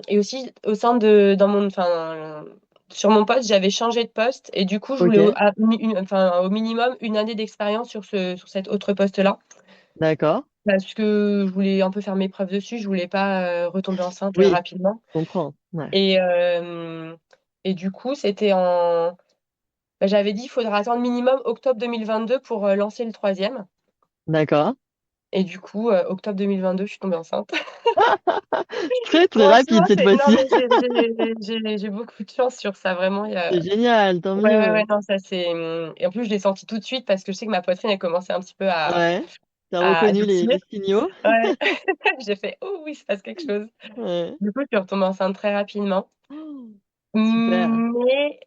Et aussi au sein dans mon, enfin, sur mon poste, j'avais changé de poste et du coup, je voulais Ok, enfin, au minimum une année d'expérience sur cet autre poste-là. d'accord. Parce que je voulais un peu faire mes preuves dessus, je voulais pas retomber enceinte Oui, rapidement. je comprends. Ouais. Et, euh, et du coup, j'avais dit, il faudra attendre minimum octobre 2022 pour lancer le troisième. D'accord. Et du coup, octobre 2022, je suis tombée enceinte. Très, très Franchement, rapide cette non, fois-ci. mais j'ai beaucoup de chance sur ça, vraiment. C'est génial, tant Ouais, ouais, ouais, mieux. non, ça c'est. Et en plus, je l'ai senti tout de suite parce que je sais que ma poitrine a commencé un petit peu Ouais. T'as à reconnu les durcir. signaux? Ouais. J'ai fait, oh oui, il se passe quelque chose. Ouais. Du coup, je suis retombée enceinte très rapidement. Oh, super.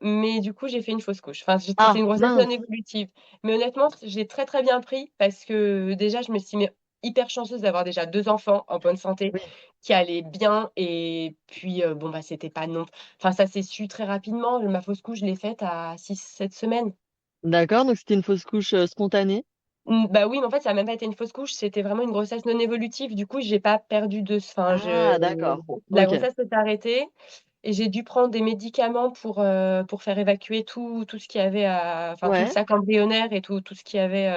Mais du coup, j'ai fait une fausse couche. Enfin, c'était Ah, une grossesse non mince. évolutive. Mais honnêtement, j'ai très très bien pris parce que déjà, je m'estimais hyper chanceuse d'avoir déjà 2 enfants en bonne santé Oui. qui allaient bien. Et puis, bon, bah, c'était pas non. Enfin, ça s'est su très rapidement. Ma fausse couche, je l'ai faite à 6 7 semaines. D'accord, donc c'était une fausse couche spontanée. Bah oui, mais en fait, ça a même pas été une fausse couche, c'était vraiment une grossesse non évolutive. Du coup, j'ai pas perdu enfin, Ah, d'accord. la Ok. grossesse s'est arrêtée et j'ai dû prendre des médicaments pour faire évacuer tout ce qu'il y avait enfin, tout le Ouais, sac embryonnaire et tout ce qu'il y avait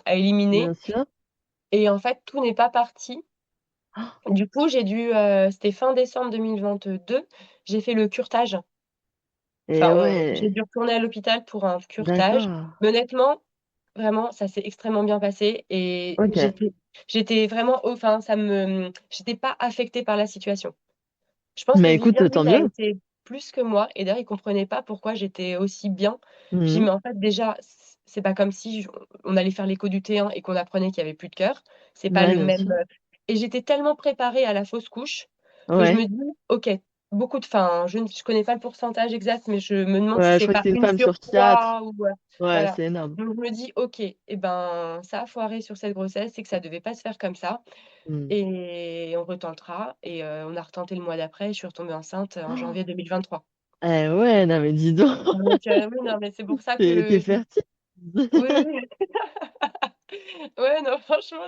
à éliminer. bien sûr. Et en fait, tout n'est pas parti. Ah, Du coup, c'était fin décembre 2022, j'ai fait le curetage. et Enfin, j'ai ouais, dû retourner à l'hôpital pour un curetage. d'accord. Mais honnêtement, vraiment, ça s'est extrêmement bien passé et Ok. j'étais vraiment, enfin, j'étais pas affectée par la situation. Je pense que Mais Vivien, écoute, lui, tant a mieux. été plus que moi et d'ailleurs, il comprenait pas pourquoi j'étais aussi bien. Je dis, Mhm. mais en fait, déjà, c'est pas comme si on allait faire l'écho du T1 et qu'on apprenait qu'il y avait plus de cœur. C'est pas Ouais, le bien même. sûr. Et j'étais tellement préparée à la fausse couche que je Ouais. me dis, OK, enfin, je connais pas le pourcentage exact, mais je me demande si Ouais, je c'est crois que pas c'est une une femme sur sur quatre. trois ou Ouais, voilà. c'est énorme. Donc je me dis, OK, et ben ça a foiré sur cette grossesse, c'est que ça devait pas se faire comme ça. Hmm. Et on retentera. Et on a retenté le mois d'après. Et je suis retombée enceinte en Oh, janvier 2023. eh ouais, non mais dis donc, Donc oui, non, mais c'est pour ça t'es que fertile. oui, oui. Ouais, non, franchement,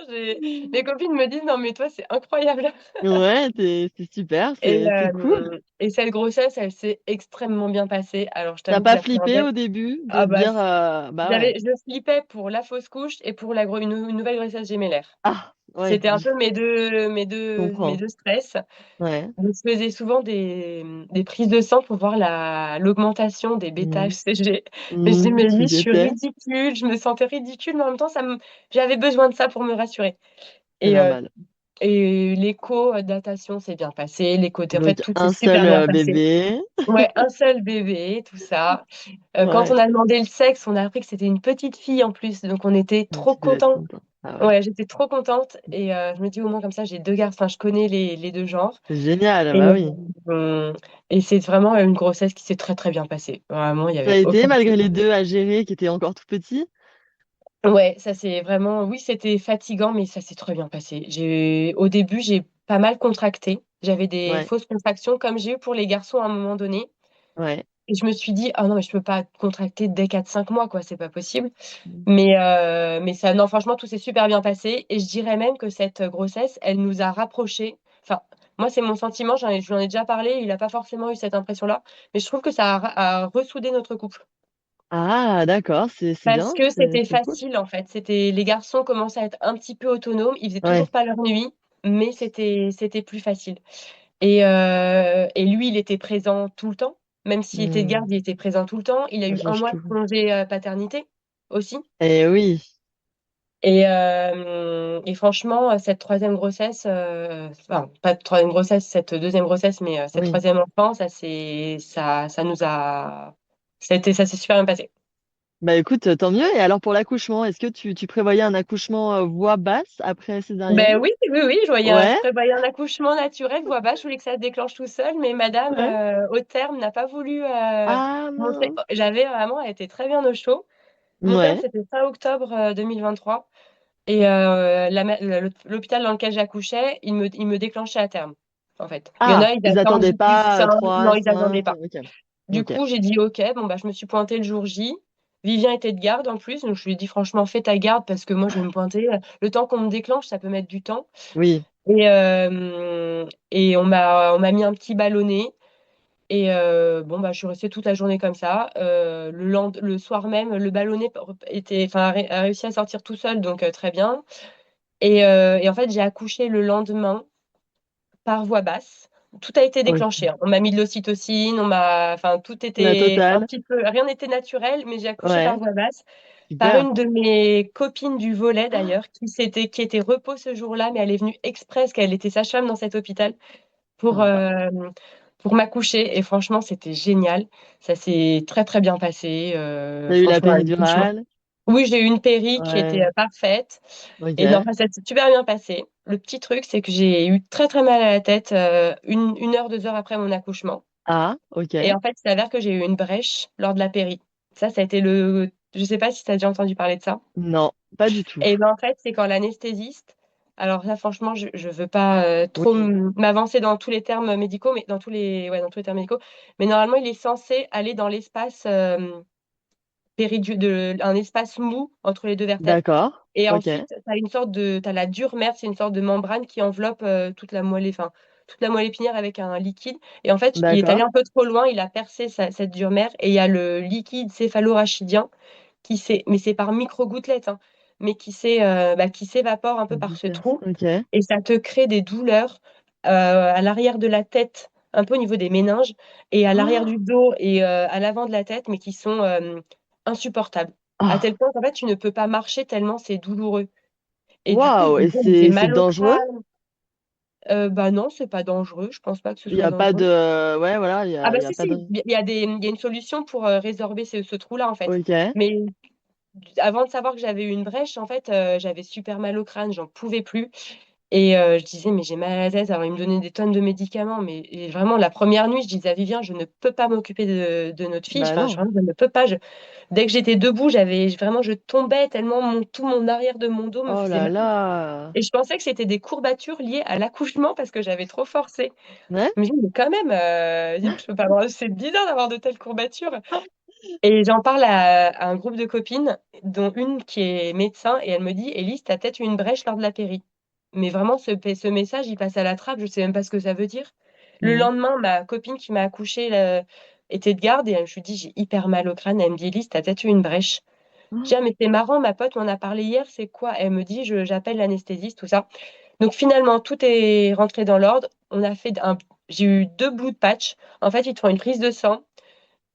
mes copines me disent, non, mais toi, c'est incroyable. Ouais, c'est super, c'est cool. Et cette grossesse, elle s'est extrêmement bien passée. Alors, je T'as t'avoue que pas flippé j'appréhendais. au début de Ah te bah, dire, bah ouais. je flippais pour la fausse couche et pour une nouvelle grossesse gémellaire. Ah, Ouais, C'était un peu je mes comprends. 2 stress. Ouais. Donc je faisais souvent des prises de sang pour voir l'augmentation des Mmh. bêta-HCG. Mais je dis: Mmh. «Mais Tu Lise, je suis étais? ridicule». Je me sentais ridicule, mais en même temps, j'avais besoin de ça pour me rassurer C'est et normal. l'écho, datation s'est bien passé, en fait, Donc tout s'est un super seul, bien passé. bébé. Ouais, un seul bébé, tout ça. Quand Ouais. on a demandé le sexe, on a appris que c'était une petite fille en plus, donc on était Donc trop tu devais être contents. content. Ah ouais. Ouais, j'étais trop contente et je me dis: «Au moins comme ça j'ai 2 garçons». Enfin, je connais les 2 genres C'est génial, et bah oui. c'est vraiment une grossesse qui s'est très, très bien passée. Vraiment, il y Ça a avait été aucun malgré les 2 à gérer qui étaient encore tout petits? ouais, ça c'est vraiment oui, c'était fatigant, mais ça s'est très bien passé. Au début, j'ai pas mal contracté. J'avais des Ouais, fausses contractions comme j'ai eu pour les garçons à un moment donné ouais. et je me suis dit: «Ah non, mais je peux pas contracter dès 4-5 mois, quoi, c'est pas possible». Mmh. Mais ça non, franchement, tout s'est super bien passé et je dirais même que cette grossesse, elle nous a rapprochés. Enfin, moi, c'est mon sentiment, je lui en ai déjà parlé, il a pas forcément eu cette impression-là, mais je trouve que ça a ressoudé notre couple. Ah d'accord, c'est Parce bien, que c'était c'est cool. facile, en fait. Les garçons commençaient à être un petit peu autonomes, ils faisaient toujours Ouais. pas leur nuit, mais c'était plus facile et lui, il était présent tout le temps. Même s'il était de Mmh. garde, il était présent tout le temps. Il a Ça eu un change mois de tout. congé, paternité aussi. Eh oui. Et franchement, cette troisième grossesse, enfin pas troisième grossesse, cette deuxième grossesse, mais cette Oui. troisième enfant, ça s'est super bien passé. Bah écoute, tant mieux et alors pour l'accouchement, est-ce que tu prévoyais un accouchement, voix basse après césarienne? Ben oui, oui, oui, je Ouais? prévoyais un accouchement naturel, voix basse, je voulais que ça se déclenche tout seul, mais madame, Ouais? au terme n'a pas voulu, Ah monter mince! j'avais vraiment elle était très bien au chaud. Mon terme, Ouais, c'était fin octobre, 2023 et l'hôpital dans lequel j'accouchais, il me déclenchait à terme, en fait. Il y en ah! a, ils Ils attendent attendaient J+5, pas, non, 3, ils attendaient 5, pas. OK. Du OK. coup, j'ai dit: «OK», bon, bah, je me suis pointée le jour J. Vivien était de garde en plus, donc je lui ai dit: «Franchement, fais ta garde parce que moi, je vais me pointer, le temps qu'on me déclenche, ça peut mettre du temps». Oui, Et on m'a mis un petit ballonnet et bon, bah, je suis restée toute la journée comme ça. Le soir même, le ballonnet a réussi à sortir tout seul, donc très bien et en fait, j'ai accouché le lendemain par voie basse. Tout a été déclenché, OK. hein. On m'a mis de l'ocytocine, enfin, tout La était un totale? petit peu rien n'était naturel, mais j'ai accouché par Ouais, voie basse, par super. une de mes copines du volet d'ailleurs, qui était repos ce jour-là, mais elle est venue exprès parce qu'elle était sage-femme dans cet hôpital pour, Sympa. hem, pour m'accoucher et franchement, c'était génial. Ça s'est très, très bien passé, Tu as eu la franchement, un accouchement péridurale? oui, j'ai eu une péri qui était, Ouais. parfaite et non, OK. enfin, ça s'est super bien passé. Le petit truc, c'est que j'ai eu très, très mal à la tête, 1 heure, 2 heures après mon accouchement Ah, et OK. en fait, il s'avère que j'ai eu une brèche lors de la péri. Ça a été je sais pas si tu as déjà entendu parler de ça? Non, pas du tout. Et ben, en fait, c'est quand l'anesthésiste alors là, franchement, je veux pas, trop Oui, m'avancer dans tous les termes médicaux, mais dans tous les termes médicaux, mais normalement, il est censé aller dans l'espace, un espace mou entre les 2 vertèbres d'accord. et OK. ensuite, tu as la dure mère, c'est une sorte de membrane qui enveloppe, toute la moelle épinière avec un liquide et en fait, il est allé D'accord. un peu trop loin, il a percé cette dure mère et il y a le liquide céphalorachidien mais c'est par micro-gouttelettes, hein, mais qui s'évapore un peu par ce Disperse. trou OK. et ça te crée des douleurs, à l'arrière de la tête, un peu au niveau des méninges et à l'arrière du dos et à l'avant de la tête, mais qui sont, insupportables. À tel Ah! point qu'en fait, tu ne peux pas marcher tellement c'est douloureux et du coup, je Waouh me et disais: «Mais j'ai c'est mal au dangereux? crâne». Bah, non, c'est pas dangereux, je pense pas que ce Il y soit a pas dangereux. de ouais, voilà, Ah bah, il y a si, pas si, de il y a une solution pour, résorber ce trou-là, en fait. OK. Mais avant de savoir que j'avais eu une brèche, en fait, j'avais super mal au crâne, j'en pouvais plus et je disais: «Mais j'ai mal à la tête». Alors ils me donnaient des tonnes de médicaments, mais et vraiment la première nuit, je disais à Vivien: «Je ne peux pas m'occuper de notre fille, Bah enfin, non. je ne peux pas». Dès que j'étais debout, je tombais tellement tout mon arrière de mon dos me Oh faisait là mal là! et je pensais que c'était des courbatures liées à l'accouchement parce que j'avais trop forcé. Ouais? Je me dis: «Mais quand même, dis donc je peux pas avoir c'est bizarre d'avoir de telles courbatures». Et j'en parle à un groupe de copines, dont une qui est médecin et elle me dit: «Élise, tu as peut-être eu une brèche lors de la péri». Mais vraiment ce message, il passe à la trappe, je sais même pas ce que ça veut dire. Le Mmh. lendemain, ma copine qui m'a accouchée, était de garde et je lui dis: «J'ai hyper mal au crâne». Elle me dit: «Élise, tu as peut-être eu une brèche». Je dis, ah, mais c'est marrant, ma pote m'en a parlé hier, c'est quoi? Elle me dit, j'appelle l'anesthésiste, tout ça. Donc finalement, tout est rentré dans l'ordre. J'ai eu 2 blood patchs. En fait, ils te font une prise de sang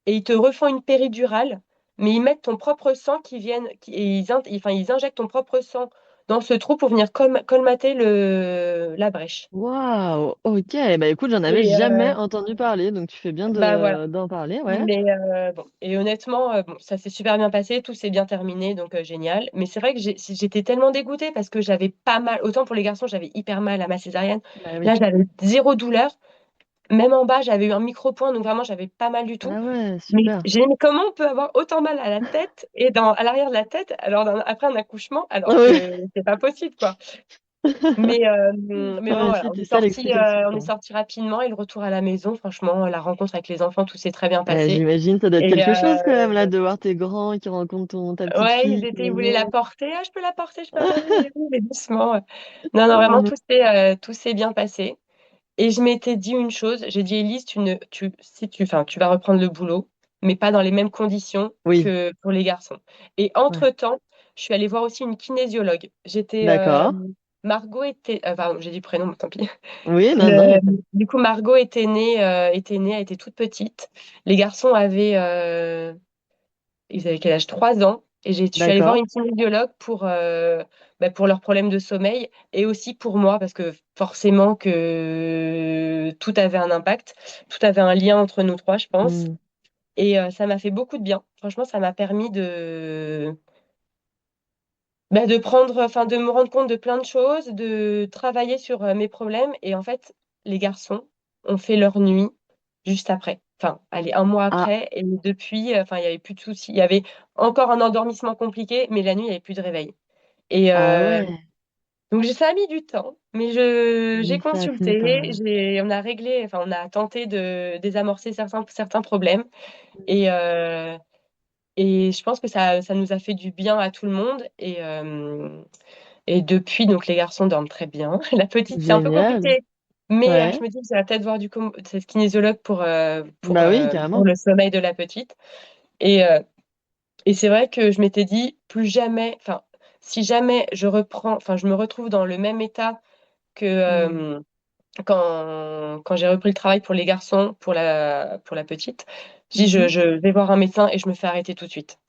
et ils te refont une péridurale, mais ils mettent ton propre sang enfin, ils injectent ton propre sang dans ce trou pour venir colmater la brèche. Waouh, ok, bah écoute, j'en avais Et jamais entendu parler, donc tu fais bien bah voilà. d'en parler, ouais. Mais bon, et honnêtement, bon, ça s'est super bien passé, tout s'est bien terminé, donc génial. Mais c'est vrai que j'étais tellement dégoûtée parce que j'avais pas mal, autant pour les garçons, j'avais hyper mal à ma césarienne. Bah Là, oui. j'avais zéro douleur. Même en bas, j'avais eu un micro-point, donc vraiment, j'avais pas mal du tout. Ah ouais, Mais super. j'ai dit, mais comment on peut avoir autant mal à la tête et à l'arrière de la tête après un accouchement, Ah alors ouais. que c'est pas possible, quoi. Mais vraiment, Ouais, voilà, c'était ça l'explication, on est quoi. sorti rapidement et le retour à la maison, franchement, la rencontre avec les enfants, tout s'est très bien Bah, passé. j'imagine, ça doit être Et quelque chose quand même, là, de voir tes grands qui rencontrent ta petite ouais, fille, qui est ils voulaient la mignonne. porter. Ah, je peux la porter, je peux la porter. J'ai dit, oui, mais doucement. Non, non, vraiment, tout s'est bien passé. Et je m'étais dit une chose, j'ai dit, Élise, enfin, tu vas reprendre le boulot, mais pas dans les mêmes conditions Oui, que pour les garçons. Et ouais. entre-temps, je suis allée voir aussi une kinésiologue. D'accord. Margot était, pardon, j'ai dit prénom, mais tant pis. Oui, non, non, il y Le- a pas de... du coup, Margot était née, elle était toute petite. Les garçons ils avaient quel âge? 3 ans. Et je suis allée voir D'accord. une kinésiologue pour leurs problèmes de sommeil et aussi pour moi, parce que forcément que tout avait un impact, tout avait un lien entre nous trois, je pense. Hmm. Et ça m'a fait beaucoup de bien. Franchement, ça m'a permis de prendre, enfin, de me rendre compte de plein de choses, de travailler sur mes problèmes. Et en fait, les garçons ont fait leur nuit juste après. Enfin, allez, un mois Ah, après. Et depuis, enfin, il n'y avait plus de soucis. Il y avait encore un endormissement compliqué, mais la nuit, il n'y avait plus de réveil. Et ah ouais. donc, ça a mis du temps. Mais j'ai Mais ça a fini par... consulté, on a réglé, enfin, on a tenté de désamorcer certains problèmes. Et, je pense que ça nous a fait du bien à tout le monde. Et depuis, donc les garçons dorment très bien. La petite, c'est un peu Génial. compliqué, mais Ouais. je me dis que ça va peut-être voir cette kinésiologue Bah oui, carrément. pour le sommeil de la petite. Et, euh, et c'est vrai que je m'étais dit, plus jamais, enfin, si jamais enfin, je me retrouve dans le même état que Hmm. quand j'ai repris le travail pour les garçons, pour la petite, je dis, Mhm. je vais voir un médecin et je me fais arrêter tout de suite.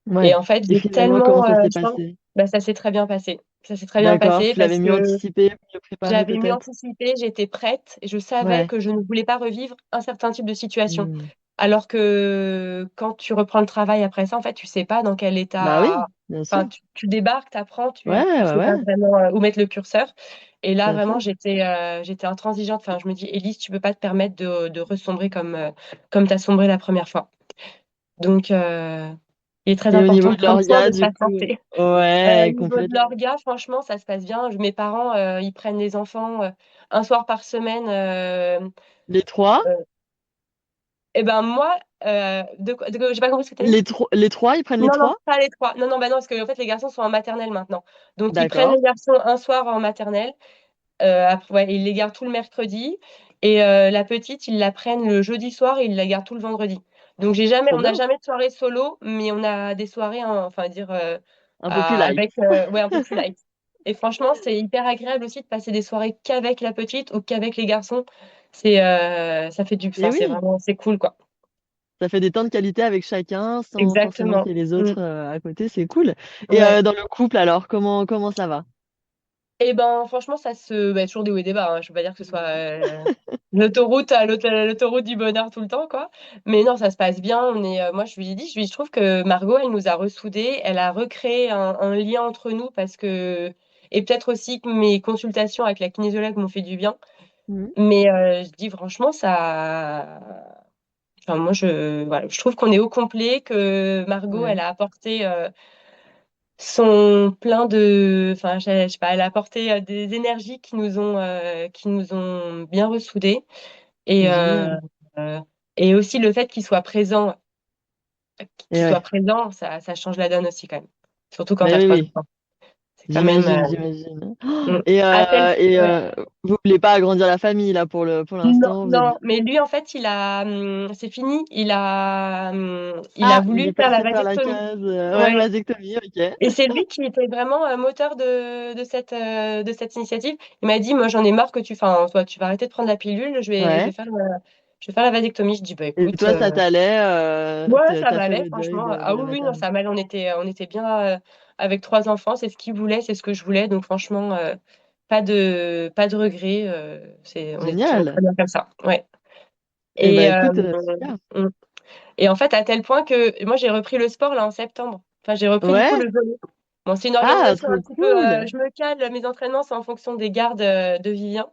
Et Ouais. en fait, Et j'ai finalement, comment tellement, ça s'est je pense, passé? bah, ça s'est très bien passé. Ça s'est très bien D'accord, passé tu l'avais parce mieux que anticipé, mieux préparé j'avais mieux peut-être? anticipé, j'étais prête et je savais Ouais. que je ne voulais pas revivre un certain type de situation. Hmm. Alors que quand tu reprends le travail après ça, en fait, tu sais pas dans quel Bah oui, état. bien Enfin, sûr. tu débarques, tu apprends, Ouais, tu ouais, sais pas ouais, vraiment où mettre le curseur. Et tout là, à vraiment, fait. j'étais intransigeante. Enfin, je me dis, Élise, tu peux pas te permettre de ressombrer comme tu as sombré la première fois. Donc, il est très Et au niveau important de de prendre soin l'orga, de du sa coup, santé. Au ouais, niveau de complètement. l'orga, franchement, ça se passe bien. Mes parents, ils prennent les enfants un soir par semaine. Les trois, Et ben moi, j'ai pas compris ce que tu as dit. les trois, ils prennent les Non, non, trois? pas les trois. Non, non, bah non, parce que en fait, les garçons sont en maternelle maintenant. Donc, ils prennent D'accord, les garçons un soir en maternelle. Après, ouais, ils les gardent tout le mercredi. Et la petite, ils la prennent le jeudi soir et ils la gardent tout le vendredi. Donc, trop on n'a bien. jamais de soirée solo, mais on a des soirées, hein, enfin, dire, Un peu plus light. ouais, un peu plus light. Et franchement, c'est hyper agréable aussi de passer des soirées qu'avec la petite ou qu'avec les garçons. Et Enfin, oui, c'est cool, quoi. ça fait des temps de qualité avec chacun, sans forcément Exactement. qu'il y ait les Mm. autres à côté, c'est cool. Et Ouais. dans le couple, alors, comment ça va? Et ben, franchement, toujours des hauts et des bas, hein. Je veux pas dire que ce soit l'autoroute du bonheur tout le temps, quoi. Mais non, ça se passe bien. Moi, je lui ai dit, je trouve que Margot, elle nous a ressoudés. Elle a recréé un lien entre nous et peut-être aussi que mes consultations avec la kinésiologue m'ont fait du bien. Mhm. Mais je dis franchement, enfin, moi, voilà, je trouve qu'on est au complet, que Margot, elle Ouais, a apporté sont pleins enfin, je sais pas, elle a apporté des énergies qui nous ont bien ressoudés. Et, c'est euh, génial. euh, et aussi le fait Et qu'il soit ouais, présent, ça change la donne aussi quand même. Surtout quand mais t'as oui, trois oui. enfants. C'est quand même. J'imagine. Mm. À tel, ouais. Vous voulez pas agrandir la famille là pour Non, l'instant, vous êtes non, bien. mais lui, en fait, c'est fini. Il a Ah, il voulu est faire la passé par la vasectomie. case, ouais, Ouais. vasectomie, ok. Et c'est lui qui était vraiment moteur de cette initiative. Il m'a dit, moi, j'en ai marre que enfin, toi, tu vas arrêter de prendre la pilule. Je vais Ouais. faire la vasectomie. Je dis, bah Et écoute, toi, ça t'allait, ouais, ça t'as fait m'allait, le deuil franchement. de Ah la oui, oui, non, ça maternité. m'allait. On était bien avec 3 enfants. C'est ce qu'il voulait, c'est ce que je voulais. Donc, franchement, pas de regrets. On est toujours très Génial. bien comme ça. Ouais. Eh ben Et, écoute, super. mm. Et en fait, à tel point que moi, j'ai repris le sport là en septembre. Enfin, j'ai repris du coup Ouais. le volley. Bon, c'est une Ah, organisation trop un petit peu. cool. Je me cale, mes entraînements, c'est en fonction des gardes de Vivien.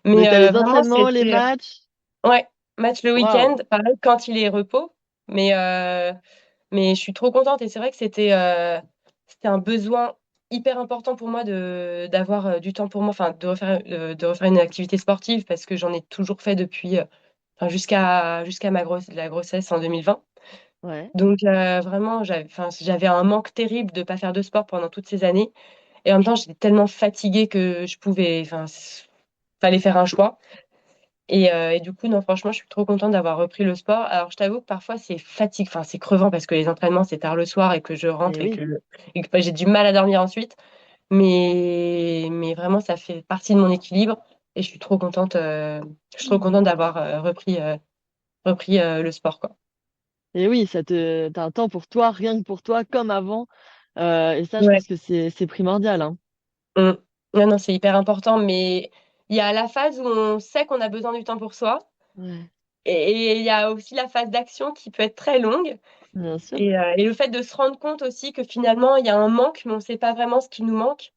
Mais Mais t'as les vraiment, entraînements, les c'était. matchs. Ouais, match le week-end, Waouh. pareil, quand il est repos. Mais je suis trop contente. Et c'est vrai que c'était un besoin hyper important pour moi d'avoir du temps pour moi, enfin, de refaire une activité sportive parce que j'en ai toujours fait depuis. Enfin, jusqu'à la grossesse en 2020. Ouais. Donc vraiment, j'avais un manque terrible de ne pas faire de sport pendant toutes ces années. Et en même temps, j'étais tellement fatiguée que enfin, fallait faire un choix. Et du coup, non, franchement, je suis trop contente d'avoir repris le sport. Alors, je t'avoue que parfois, c'est fatigue, enfin, c'est crevant parce que les entraînements, c'est tard le soir et que je rentre Eh et oui. que j'ai du mal à dormir ensuite. Mais vraiment, ça fait partie de mon équilibre et je suis trop contente d'avoir repris le sport, quoi. Et oui, t'as un temps pour toi, rien que pour toi, comme avant. Et ça, je Ouais. pense que c'est primordial, hein. Mm. Non, non, c'est hyper important, mais il y a la phase où on sait qu'on a besoin du temps pour soi, Ouais, et il y a aussi la phase d'action qui peut être très longue, bien sûr. et le fait de se rendre compte aussi que finalement, il y a un manque, mais on ne sait pas vraiment ce qui nous manque.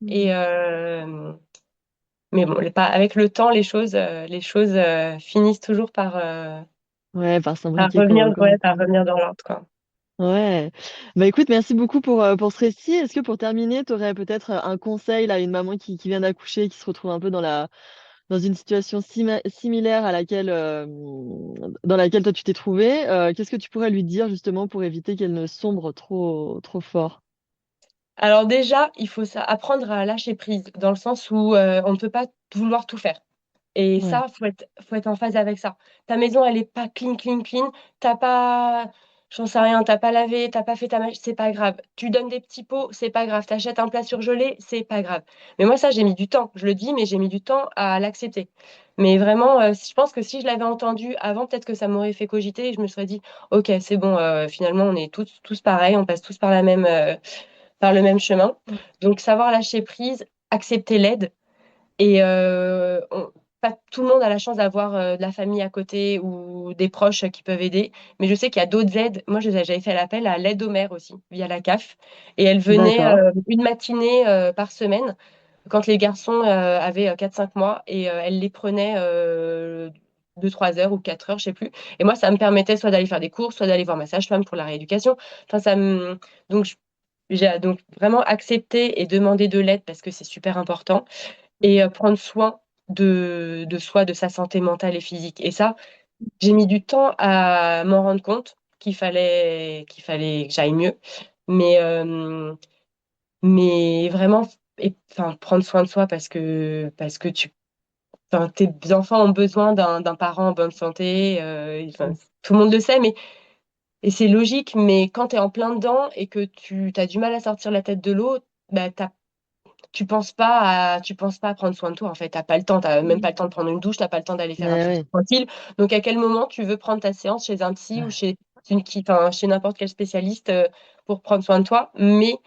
Et, Mm. mais bon, avec le temps, les choses finissent toujours Ouais, par par s'imbriquer revenir, ouais, par correctement. revenir dans l'ordre, quoi. Ouais. Bah écoute, merci beaucoup pour ce récit. Est-ce que pour terminer, tu aurais peut-être un conseil là, à une maman qui vient d'accoucher, qui se retrouve un peu dans une situation similaire à dans laquelle toi tu t'es trouvé? Qu'est-ce que tu pourrais lui dire justement pour éviter qu'elle ne sombre trop fort? Alors déjà, il faut apprendre à lâcher prise, dans le sens où on ne peut pas vouloir tout faire. Et Ouais. ça, faut être en phase avec ça. Ta maison, elle est pas clean, clean, clean. T'as pas, j'en sais rien, t'as pas lavé, t'as pas fait ta machine, c'est pas grave. Tu donnes des petits pots, c'est pas grave. T'achètes un plat surgelé, c'est pas grave. Mais moi, ça, j'ai mis du temps. Je le dis, mais j'ai mis du temps à l'accepter. Mais vraiment, je pense que si je l'avais entendu avant, peut-être que ça m'aurait fait cogiter et je me serais dit, ok, c'est bon, finalement, on est tous pareils, on passe tous par le même chemin. Donc, savoir lâcher prise, accepter l'aide. Et pas tout le monde a la chance d'avoir de la famille à côté ou des proches qui peuvent aider. Mais je sais qu'il y a d'autres aides. Moi, j'avais fait l'appel à l'aide aux mères aussi, via la CAF. Et elle venait D'accord. une matinée par semaine quand les garçons avaient 4-5 mois. Et elle les prenait 2-3 heures ou 4 heures, je sais plus. Et moi, ça me permettait soit d'aller faire des cours, soit d'aller voir ma sage-femme pour la rééducation. Enfin, donc, j'ai donc vraiment accepté et demandé de l'aide parce que c'est super important et prendre soin de soi, de sa santé mentale et physique. Et ça, j'ai mis du temps à m'en rendre compte qu'il fallait que j'aille mieux. Mais, mais vraiment, enfin, prendre soin de soi parce que enfin, tes enfants ont besoin d'un parent en bonne santé. Enfin, tout le monde le sait, et c'est logique, mais quand tu es en plein dedans et que tu as du mal à sortir la tête de l'eau, bah, tu penses pas à prendre soin de toi en fait. T'as pas le temps, t'as même pas le temps de prendre une douche, t'as pas le temps d'aller faire un Mais footing oui. tranquille. Donc à quel moment tu veux prendre ta séance chez un psy ou enfin, chez n'importe quel spécialiste pour prendre soin de toi. Mais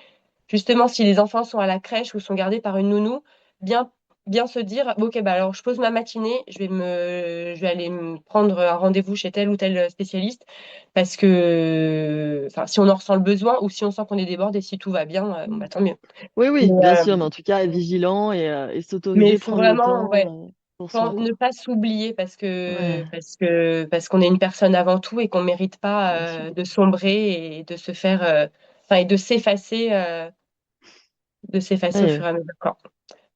justement, si les enfants sont à la crèche ou sont gardés par une nounou, bien bien se dire, ok, bah alors je pose ma matinée, je vais aller me prendre un rendez-vous chez tel ou tel spécialiste parce que, enfin, si on en ressent le besoin ou si on sent qu'on est débordé, si tout va bien, bon, bah, tant mieux. Oui, Mais, oui, bien sûr, mais en tout cas, être vigilant et mais s'autoriser, il faut prendre le vraiment, temps ouais, pour soi, ne quoi. pas s'oublier parce que, Ouais, parce qu'on est une personne avant tout et qu'on ne mérite pas bien sûr. de sombrer et de se faire, enfin, et de s'effacer au Ouais, fur et à mesure, quoi.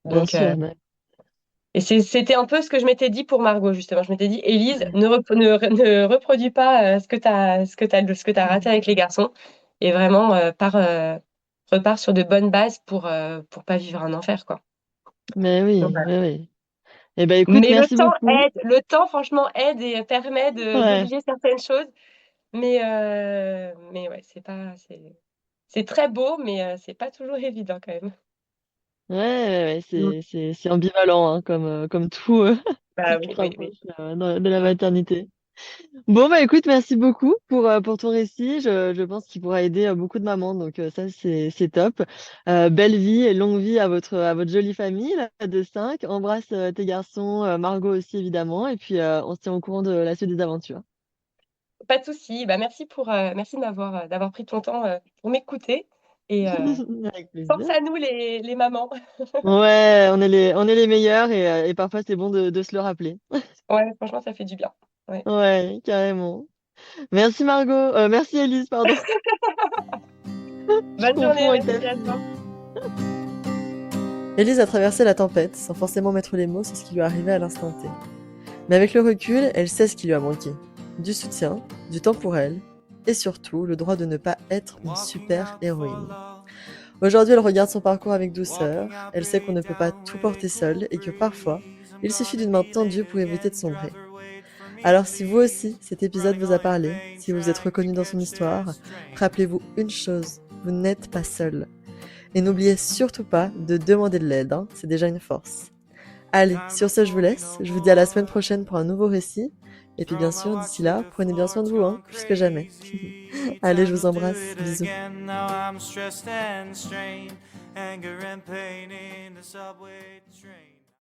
bien Donc, sûr. Mais... et c'était un peu ce que je m'étais dit pour Margot, justement. Je m'étais dit, Élise, Ouais. ne reproduis pas ce que tu as raté avec les garçons et vraiment repart sur de bonnes bases pour pas vivre un enfer, quoi. Mais Donc, oui, voilà. mais oui. Eh ben écoute, Mais merci beaucoup. le temps franchement aide et permet Ouais, d'oublier certaines choses. Mais ouais, c'est très beau, mais c'est pas toujours évident quand même. ouais, Mm. c'est ambivalent, hein, comme tout ce Bah qui oui, te oui, oui. rapproche de la maternité. Bon, bah écoute, merci beaucoup pour ton récit. Je pense qu'il pourra aider beaucoup de mamans, donc ça, c'est top. Belle vie et longue vie à votre jolie famille là, de 5. Embrasse tes garçons, Margot aussi évidemment, et puis on se tient au courant de la suite des aventures. Pas de souci. Bah merci d'avoir pris ton temps pour m'écouter et Avec force plaisir. à nous les mamans. Ouais, on est les meilleurs et parfois c'est bon de se le rappeler. Ouais, franchement, ça fait du bien. Ouais. Ouais, carrément. Merci Margot, merci Elise, pardon. Je Bonne journée, confonds avec ta merci à fille. toi. Élise a traversé la tempête sans forcément mettre les mots sur ce qui lui arrivait à l'instant T. Mais avec le recul, elle sait ce qui lui a manqué. Du soutien, du temps pour elle, et surtout le droit de ne pas être une super héroïne. Aujourd'hui, elle regarde son parcours avec douceur, elle sait qu'on ne peut pas tout porter seul et que parfois, il suffit d'une main tendue pour éviter de sombrer. Alors si vous aussi, cet épisode vous a parlé, si vous êtes reconnu dans son histoire, rappelez-vous une chose, vous n'êtes pas seul. Et n'oubliez surtout pas de demander de l'aide, hein, c'est déjà une force. Allez, sur ce je vous laisse, je vous dis à la semaine prochaine pour un nouveau récit, et puis bien sûr, d'ici là, prenez bien soin de vous, hein, plus que jamais. Allez, je vous embrasse, bisous. Now I'm stressed and strained, anger and pain in the subway train.